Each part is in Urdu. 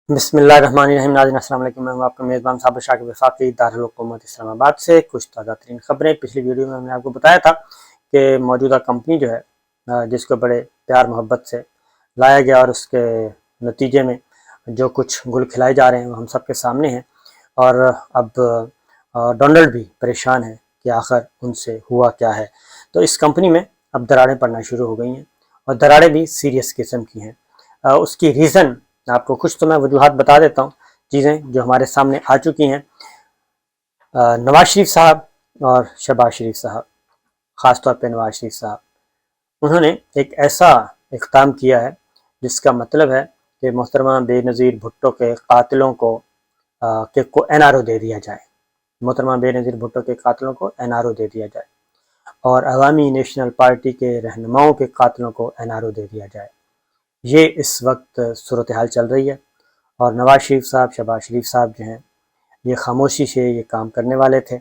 بسم اللہ الرحمن الرحیم۔ ناظرین السلام علیکم، میں ہوں آپ کا میزبان صابر شاکر وفاقی دارالحکومت اسلام آباد سے۔ کچھ تازہ ترین خبریں۔ پچھلی ویڈیو میں ہم نے آپ کو بتایا تھا کہ موجودہ کمپنی جو ہے جس کو بڑے پیار محبت سے لایا گیا اور اس کے نتیجے میں جو کچھ گل کھلائے جا رہے ہیں وہ ہم سب کے سامنے ہیں، اور اب ڈونلڈ بھی پریشان ہے کہ آخر ان سے ہوا کیا ہے۔ تو اس کمپنی میں اب دراڑیں پڑنا شروع ہو گئی ہیں، اور دراڑیں بھی سیریس قسم کی ہیں۔ اس کی ریزن آپ کو کچھ تو میں وجوہات بتا دیتا ہوں، چیزیں جو ہمارے سامنے آ چکی ہیں۔ نواز شریف صاحب اور شہباز شریف صاحب، خاص طور پہ نواز شریف صاحب، انہوں نے ایک ایسا اقدام کیا ہے جس کا مطلب ہے کہ محترمہ بے نظیر بھٹو کے قاتلوں کو این آر او دے دیا جائے، محترمہ بے نظیر بھٹو کے قاتلوں کو این آر او دے دیا جائے، اور عوامی نیشنل پارٹی کے رہنماؤں کے قاتلوں کو این آر او دے دیا جائے۔ یہ اس وقت صورتحال چل رہی ہے، اور نواز شریف صاحب، شہباز شریف صاحب جو ہیں یہ خاموشی سے یہ کام کرنے والے تھے،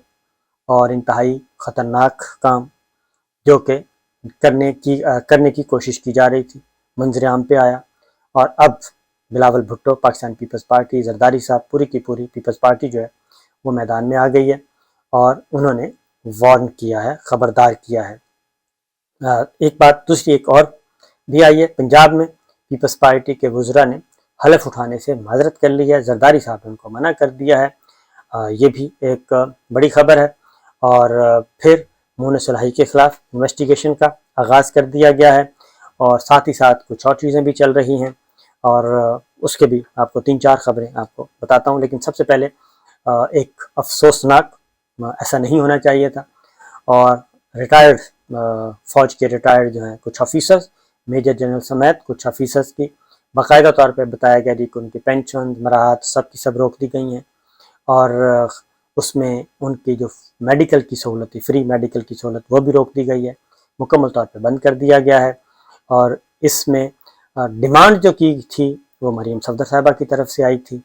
اور انتہائی خطرناک کام جو کہ کرنے کی کوشش کی جا رہی تھی منظر عام پہ آیا، اور اب بلاول بھٹو، پاکستان پیپلز پارٹی، زرداری صاحب، پوری کی پوری پیپلز پارٹی جو ہے وہ میدان میں آ گئی ہے، اور انہوں نے وارن کیا ہے، خبردار کیا ہے۔ ایک بات دوسری ایک اور بھی آئی ہے، پنجاب میں پیپلز پارٹی کے وزراء نے حلف اٹھانے سے معذرت کر لی ہے، زرداری صاحب نے ان کو منع کر دیا ہے۔ یہ بھی ایک بڑی خبر ہے، اور پھر مون صلاحی کے خلاف انویسٹیگیشن کا آغاز کر دیا گیا ہے، اور ساتھ ہی ساتھ کچھ اور چیزیں بھی چل رہی ہیں، اور اس کے بھی آپ کو 3-4 خبریں آپ کو بتاتا ہوں۔ لیکن سب سے پہلے ایک افسوسناک، ایسا نہیں ہونا چاہیے تھا، اور ریٹائرڈ فوج کے ریٹائرڈ جو ہیں کچھ آفیسرز، میجر جنرل سمیت کچھ آفیسرز کی باقاعدہ طور پہ بتایا گیا کہ ان کی پینشن، مراحت سب کی سب روک دی گئی ہیں، اور اس میں ان کی جو میڈیکل کی سہولت تھی، فری میڈیکل کی سہولت، وہ بھی روک دی گئی ہے، مکمل طور پہ بند کر دیا گیا ہے۔ اور اس میں ڈیمانڈ جو کی تھی وہ مریم صفدر صاحبہ کی طرف سے آئی تھی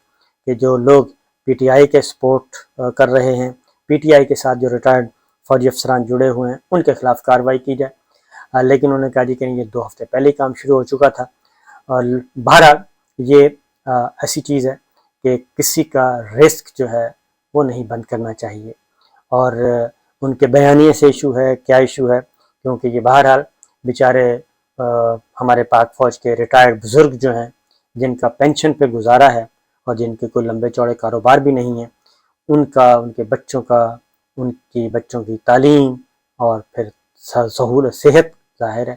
کہ جو لوگ پی ٹی آئی کے سپورٹ کر رہے ہیں، پی ٹی آئی کے ساتھ جو ریٹائرڈ فوجی افسران جڑے ہوئے ہیں، ان کے خلاف کارروائی کی جائے، لیکن انہوں نے کہا جی کہ یہ 2 ہفتے پہلے ہی کام شروع ہو چکا تھا۔ اور بہرحال یہ ایسی چیز ہے کہ کسی کا رسک جو ہے وہ نہیں بند کرنا چاہیے، اور ان کے بیانیے سے ایشو ہے، کیا ایشو ہے، کیونکہ یہ بہرحال بیچارے ہمارے پاک فوج کے ریٹائرڈ بزرگ جو ہیں جن کا پینشن پہ گزارا ہے، اور جن کے کوئی لمبے چوڑے کاروبار بھی نہیں ہیں، ان کا، ان کے بچوں کا، ان کی بچوں کی تعلیم اور پھر سہولت، صحت، ظاہر ہے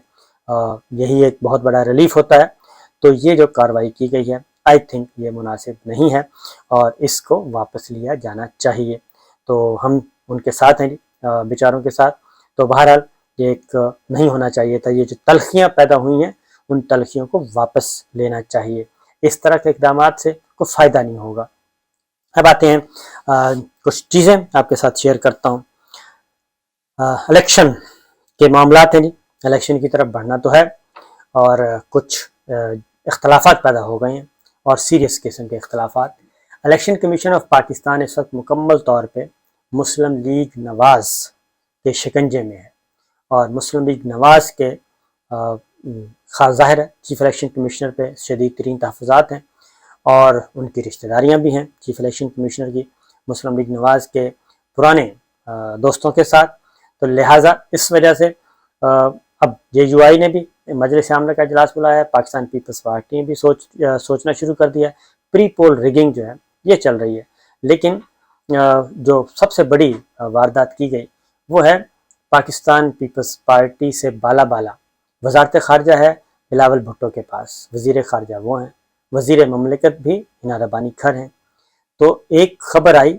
یہی ایک بہت بڑا ریلیف ہوتا ہے۔ تو یہ جو کارروائی کی گئی ہے آئی تھنک یہ مناسب نہیں ہے، اور اس کو واپس لیا جانا چاہیے۔ تو ہم ان کے ساتھ ہیں، بیچاروں کے ساتھ۔ تو بہرحال یہ ایک نہیں ہونا چاہیے تھا، یہ جو تلخیاں پیدا ہوئی ہیں ان تلخیوں کو واپس لینا چاہیے، اس طرح کے اقدامات سے کوئی فائدہ نہیں ہوگا۔ اب آتے ہیں کچھ چیزیں آپ کے ساتھ شیئر کرتا ہوں۔ الیکشن کے معاملات ہیں جی، الیکشن کی طرف بڑھنا تو ہے، اور کچھ اختلافات پیدا ہو گئے ہیں، اور سیریس قسم کے اختلافات۔ الیکشن کمیشن آف پاکستان اس وقت مکمل طور پہ مسلم لیگ نواز کے شکنجے میں ہے، اور مسلم لیگ نواز کے خاص ظاہر ہے چیف الیکشن کمشنر پہ شدید ترین تحفظات ہیں، اور ان کی رشتہ داریاں بھی ہیں چیف الیکشن کمشنر کی مسلم لیگ نواز کے پرانے دوستوں کے ساتھ۔ تو لہٰذا اس وجہ سے اب جے یو آئی نے بھی مجلس عاملہ کا اجلاس بلایا ہے، پاکستان پیپلز پارٹی نے بھی سوچنا شروع کر دیا ہے۔ پری پول ریگنگ جو ہے یہ چل رہی ہے، لیکن جو سب سے بڑی واردات کی گئی وہ ہے پاکستان پیپلز پارٹی سے بالا وزارت خارجہ ہے بلاول بھٹو کے پاس، وزیر خارجہ وہ ہیں، وزیر مملکت بھی انار ربانی کھر ہیں۔ تو ایک خبر آئی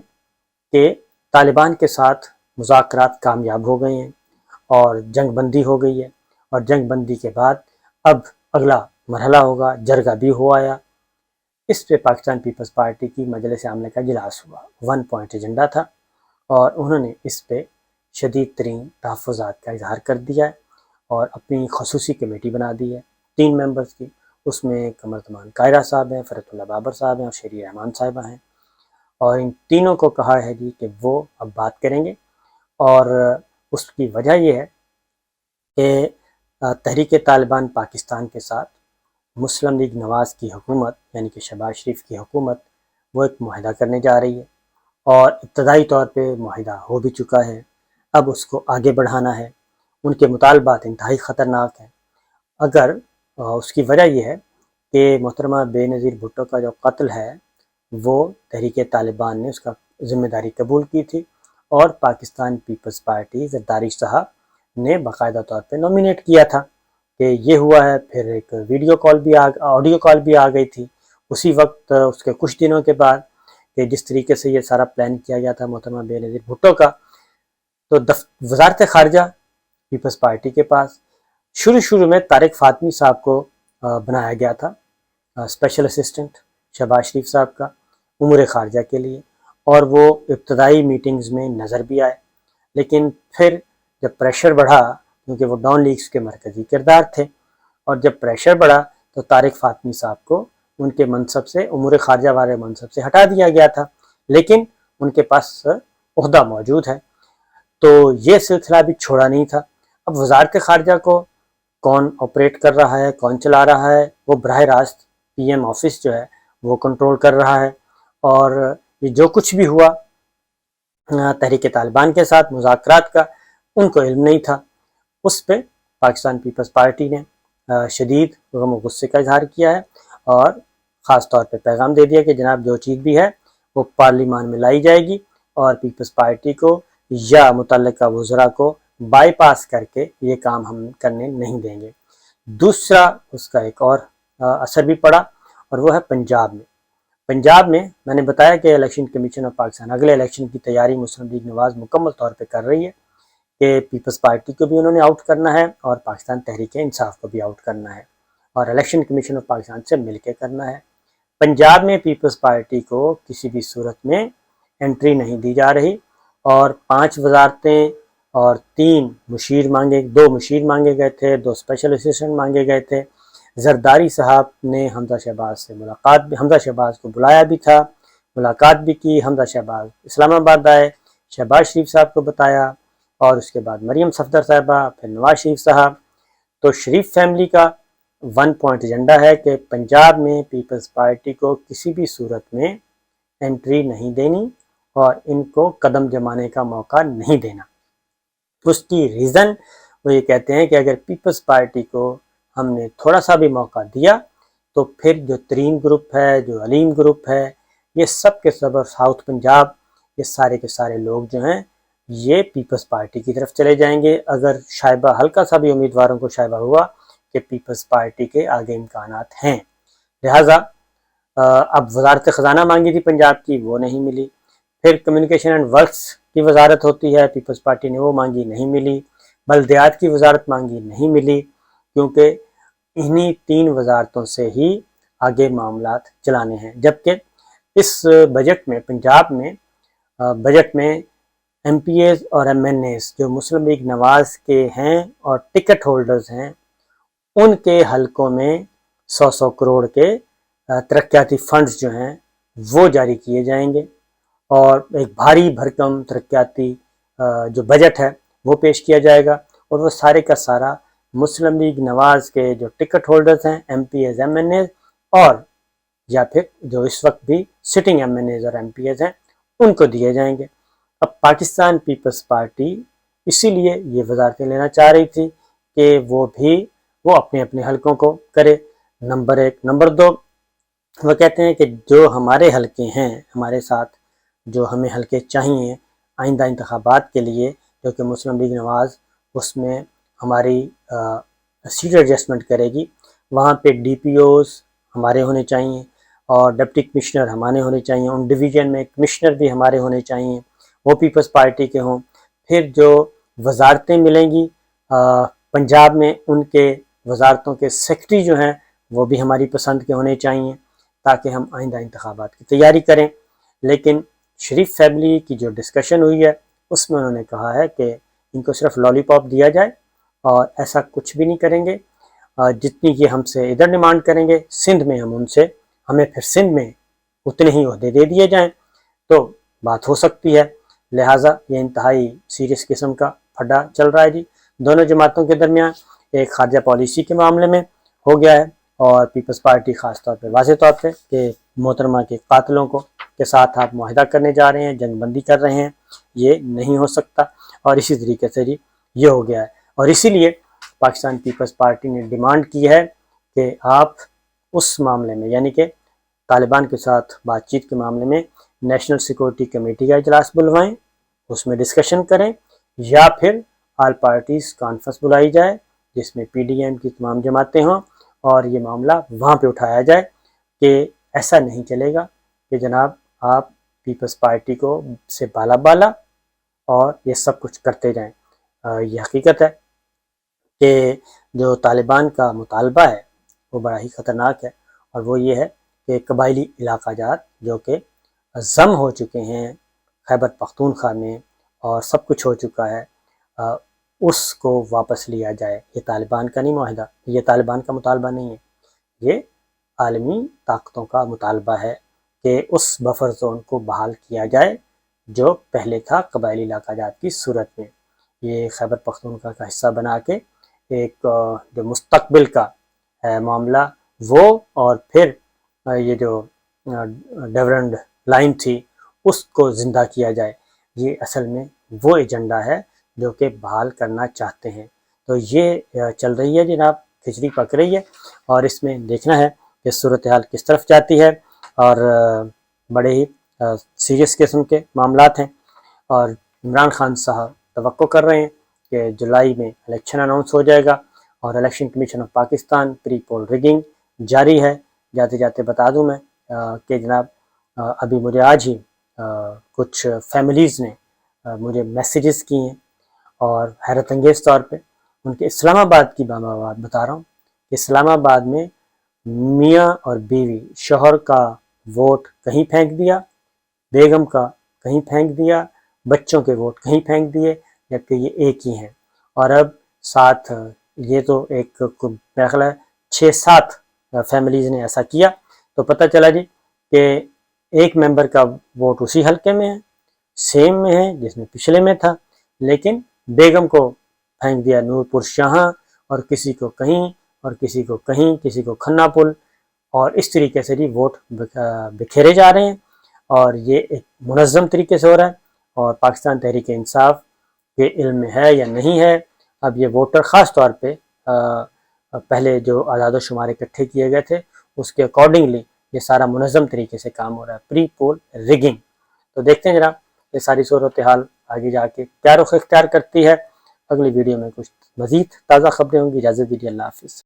کہ طالبان کے ساتھ مذاکرات کامیاب ہو گئے ہیں، اور جنگ بندی ہو گئی ہے، اور جنگ بندی کے بعد اب اگلا مرحلہ ہوگا، جرگہ بھی ہو آیا۔ اس پہ پاکستان پیپلز پارٹی کی مجلس عاملہ کا اجلاس ہوا، 1 پوائنٹ ایجنڈا تھا، اور انہوں نے اس پہ شدید ترین تحفظات کا اظہار کر دیا ہے، اور اپنی خصوصی کمیٹی بنا دی ہے 3 ممبرز کی۔ اس میں قمر زمان قاہرہ صاحب ہیں، فرحت اللہ بابر صاحب ہیں، اور شیری رحمان صاحبہ ہیں، اور ان تینوں کو کہا ہے جی کہ وہ اب بات کریں گے، اور اس کی وجہ یہ ہے کہ تحریک طالبان پاکستان کے ساتھ مسلم لیگ نواز کی حکومت یعنی کہ شہباز شریف کی حکومت وہ ایک معاہدہ کرنے جا رہی ہے، اور ابتدائی طور پہ معاہدہ ہو بھی چکا ہے، اب اس کو آگے بڑھانا ہے۔ ان کے مطالبات انتہائی خطرناک ہیں۔ اگر اس کی وجہ یہ ہے کہ محترمہ بے نظیر بھٹو کا جو قتل ہے وہ تحریک طالبان نے اس کا ذمہ داری قبول کی تھی، اور پاکستان پیپلز پارٹی زرداری صاحب نے باقاعدہ طور پہ نومینیٹ کیا تھا کہ یہ ہوا ہے۔ پھر ایک آڈیو کال بھی آ گئی تھی اسی وقت، اس کے کچھ دنوں کے بعد، کہ جس طریقے سے یہ سارا پلان کیا گیا تھا محترمہ بے نظیر بھٹو کا۔ تو وزارت خارجہ پیپلز پارٹی کے پاس شروع میں طارق فاطمی صاحب کو بنایا گیا تھا اسپیشل اسسٹنٹ شہباز شریف صاحب کا امور خارجہ کے لیے، اور وہ ابتدائی میٹنگز میں نظر بھی آئے، لیکن پھر جب پریشر بڑھا، کیونکہ وہ ڈان لیگز کے مرکزی کردار تھے، اور جب پریشر بڑھا تو طارق فاطمی صاحب کو ان کے منصب سے، امور خارجہ والے منصب سے ہٹا دیا گیا تھا، لیکن ان کے پاس عہدہ موجود ہے۔ تو یہ سلسلہ بھی چھوڑا نہیں تھا۔ اب وزارت خارجہ کو کون آپریٹ کر رہا ہے، کون چلا رہا ہے، وہ براہ راست پی ایم آفس جو ہے وہ کنٹرول کر رہا ہے، اور یہ جو کچھ بھی ہوا تحریک طالبان کے ساتھ مذاکرات کا، ان کو علم نہیں تھا۔ اس پہ پاکستان پیپلز پارٹی نے شدید غم و غصے کا اظہار کیا ہے، اور خاص طور پہ پیغام دے دیا کہ جناب جو چیز بھی ہے وہ پارلیمان میں لائی جائے گی، اور پیپلز پارٹی کو یا متعلقہ وزراء کو بائی پاس کر کے یہ کام ہم کرنے نہیں دیں گے۔ دوسرا اس کا ایک اور اثر بھی پڑا، اور وہ ہے پنجاب میں میں نے بتایا کہ الیکشن کمیشن آف پاکستان اگلے الیکشن کی تیاری مسلم لیگ نواز مکمل طور پہ کر رہی ہے کہ پیپلز پارٹی کو بھی انہوں نے آؤٹ کرنا ہے، اور پاکستان تحریک انصاف کو بھی آؤٹ کرنا ہے، اور الیکشن کمیشن آف پاکستان سے مل کے کرنا ہے۔ پنجاب میں پیپلز پارٹی کو کسی بھی صورت میں انٹری نہیں دی جا رہی، اور 5 وزارتیں اور 2 مشیر مانگے گئے تھے، 2 اسپیشل اسسٹنٹ مانگے گئے تھے۔ زرداری صاحب نے حمزہ شہباز کو بلایا بھی تھا، ملاقات بھی کی، حمزہ شہباز اسلام آباد آئے، شہباز شریف صاحب کو بتایا، اور اس کے بعد مریم صفدر صاحبہ، پھر نواز شریف صاحب۔ تو شریف فیملی کا 1 پوائنٹ ایجنڈا ہے کہ پنجاب میں پیپلز پارٹی کو کسی بھی صورت میں انٹری نہیں دینی، اور ان کو قدم جمانے کا موقع نہیں دینا۔ اس کی ریزن وہ یہ کہتے ہیں کہ اگر پیپلز پارٹی کو ہم نے تھوڑا سا بھی موقع دیا تو پھر جو ترین گروپ ہے، جو علیم گروپ ہے، یہ سب کے سب، اور ساؤتھ پنجاب، یہ سارے کے سارے لوگ جو ہیں یہ پیپلز پارٹی کی طرف چلے جائیں گے، اگر شائبہ ہلکا سا بھی امیدواروں کو شائبہ ہوا کہ پیپلز پارٹی کے آگے امکانات ہیں۔ لہٰذا اب وزارت خزانہ مانگی تھی پنجاب کی، وہ نہیں ملی۔ پھر کمیونیکیشن اینڈ ورکس کی وزارت ہوتی ہے، پیپلز پارٹی نے وہ مانگی، نہیں ملی۔ بلدیات کی وزارت مانگی، نہیں ملی، کیونکہ انہی 3 وزارتوں سے ہی آگے معاملات چلانے ہیں۔ جبکہ اس بجٹ میں، پنجاب میں بجٹ میں ایم پی ایز اور ایم این ایز جو مسلم لیگ نواز کے ہیں اور ٹکٹ ہولڈرز ہیں، ان کے حلقوں میں 100 کروڑ کے ترقیاتی فنڈز جو ہیں وہ جاری کیے جائیں گے، اور ایک بھاری بھرکم ترقیاتی جو بجٹ ہے وہ پیش کیا جائے گا، اور وہ سارے کا سارا مسلم لیگ نواز کے جو ٹکٹ ہولڈرز ہیں، M P As, M N As, اور یا پھر جو اس وقت بھی سٹنگ ایم این ایز اور ایم پی ایز ہیں، ان کو دیے جائیں گے۔ اب پاکستان پیپلز پارٹی اسی لیے یہ وزارتیں لینا چاہ رہی تھی کہ وہ اپنے اپنے حلقوں کو کرے، نمبر 1۔ نمبر 2، وہ کہتے ہیں کہ جو ہمارے حلقے ہیں، ہمارے ساتھ جو ہمیں حلقے چاہیے آئندہ انتخابات کے لیے، جو کہ مسلم لیگ نواز اس میں ہماری سیٹ ایڈجسٹمنٹ کرے گی، وہاں پہ ڈی پی اوز ہمارے ہونے چاہیے، اور ڈپٹی کمشنر ہمارے ہونے چاہیے، ان ڈویژن میں کمشنر بھی ہمارے ہونے چاہیے، وہ پیپلز پارٹی کے ہوں۔ پھر جو وزارتیں ملیں گی پنجاب میں، ان کے وزارتوں کے سیکرٹری جو ہیں وہ بھی ہماری پسند کے ہونے چاہیے، تاکہ ہم آئندہ انتخابات کی تیاری کریں۔ لیکن شریف فیملی کی جو ڈسکشن ہوئی ہے اس میں انہوں نے کہا ہے کہ ان کو صرف لالی پاپ دیا جائے، اور ایسا کچھ بھی نہیں کریں گے، جتنی کہ ہم سے ادھر ڈیمانڈ کریں گے سندھ میں ہمیں پھر سندھ میں اتنے ہی عہدے دے دیے جائیں تو بات ہو سکتی ہے۔ لہٰذا یہ انتہائی سیریس قسم کا پھڈا چل رہا ہے جی دونوں جماعتوں کے درمیان۔ ایک خارجہ پالیسی کے معاملے میں ہو گیا ہے، اور پیپلز پارٹی خاص طور پہ واضح طور پہ کہ محترمہ کے قاتلوں کے ساتھ آپ معاہدہ کرنے جا رہے ہیں، جنگ بندی کر رہے ہیں، یہ نہیں ہو سکتا، اور اسی طریقے سے یہ ہو گیا ہے۔ اور اسی لیے پاکستان پیپلز پارٹی نے ڈیمانڈ کی ہے کہ آپ اس معاملے میں، یعنی کہ طالبان کے ساتھ بات چیت کے معاملے میں نیشنل سیکورٹی کمیٹی کا اجلاس بلوائیں، اس میں ڈسکشن کریں، یا پھر آل پارٹیز کانفرنس بلائی جائے جس میں PDM کی تمام جماعتیں ہوں، اور یہ معاملہ وہاں پہ اٹھایا جائے کہ ایسا نہیں چلے گا کہ جناب آپ پیپلز پارٹی کو سے بالا اور یہ سب کچھ کرتے جائیں۔ یہ حقیقت ہے کہ جو طالبان کا مطالبہ ہے وہ بڑا ہی خطرناک ہے، اور وہ یہ ہے کہ قبائلی علاقہ جات جو کہ ضم ہو چکے ہیں خیبر پختونخوا میں اور سب کچھ ہو چکا ہے، اس کو واپس لیا جائے۔ یہ طالبان کا نہیں معاہدہ، یہ طالبان کا مطالبہ نہیں ہے، یہ عالمی طاقتوں کا مطالبہ ہے کہ اس بفر زون کو بحال کیا جائے جو پہلے تھا قبائلی علاقہ جات کی صورت میں۔ یہ خیبر پختونخوا کا حصہ بنا کے ایک جو مستقبل کا معاملہ وہ، اور پھر یہ جو ڈیورنڈ لائن تھی اس کو زندہ کیا جائے، یہ اصل میں وہ ایجنڈا ہے جو کہ بحال کرنا چاہتے ہیں۔ تو یہ چل رہی ہے جناب، کھچڑی پک رہی ہے، اور اس میں دیکھنا ہے کہ صورتحال کس طرف جاتی ہے، اور بڑے ہی سیریس قسم کے معاملات ہیں، اور عمران خان صاحب توقع کر رہے ہیں کہ جولائی میں الیکشن اناؤنس ہو جائے گا، اور election commission of Pakistan pre poll rigging جاری ہے۔ جاتے جاتے بتا دوں میں کہ جناب ابھی مجھے آج ہی کچھ فیملیز نے مجھے میسیجز کی ہیں، اور حیرت انگیز طور پہ ان کے اسلام آباد کی بات بتا رہا ہوں کہ اسلام آباد میں میاں اور بیوی، شوہر کا ووٹ کہیں پھینک دیا، بیگم کا کہیں پھینک دیا، بچوں کے ووٹ کہیں پھینک دیے، جبکہ یہ ایک ہی ہیں، اور اب ساتھ یہ تو ایک میرا خیال ہے 6-7 فیملیز نے ایسا کیا، تو پتہ چلا جی کہ ایک ممبر کا ووٹ اسی حلقے میں ہے، سیم میں ہے جس میں پچھلے میں تھا، لیکن بیگم کو پھینک دیا نور پور شاہاں، اور کسی کو کہیں، اور کسی کو کہیں، کسی کو کھنا پل، اور اس طریقے سے جی ووٹ بکھیرے جا رہے ہیں، اور یہ ایک منظم طریقے سے ہو رہا ہے۔ اور پاکستان تحریک انصاف کے علم میں ہے یا نہیں ہے، اب یہ ووٹر خاص طور پہ پہلے جو اعداد و شمار اکٹھے کیے گئے تھے اس کے اکارڈنگلی یہ سارا منظم طریقے سے کام ہو رہا ہے، پری پول ریگنگ۔ تو دیکھتے ہیں جناب یہ ساری صورتحال آگے جا کے کیا رخ اختیار کرتی ہے۔ اگلی ویڈیو میں کچھ مزید تازہ خبریں ہوں گی۔ اجازت دیجیے، اللہ حافظ۔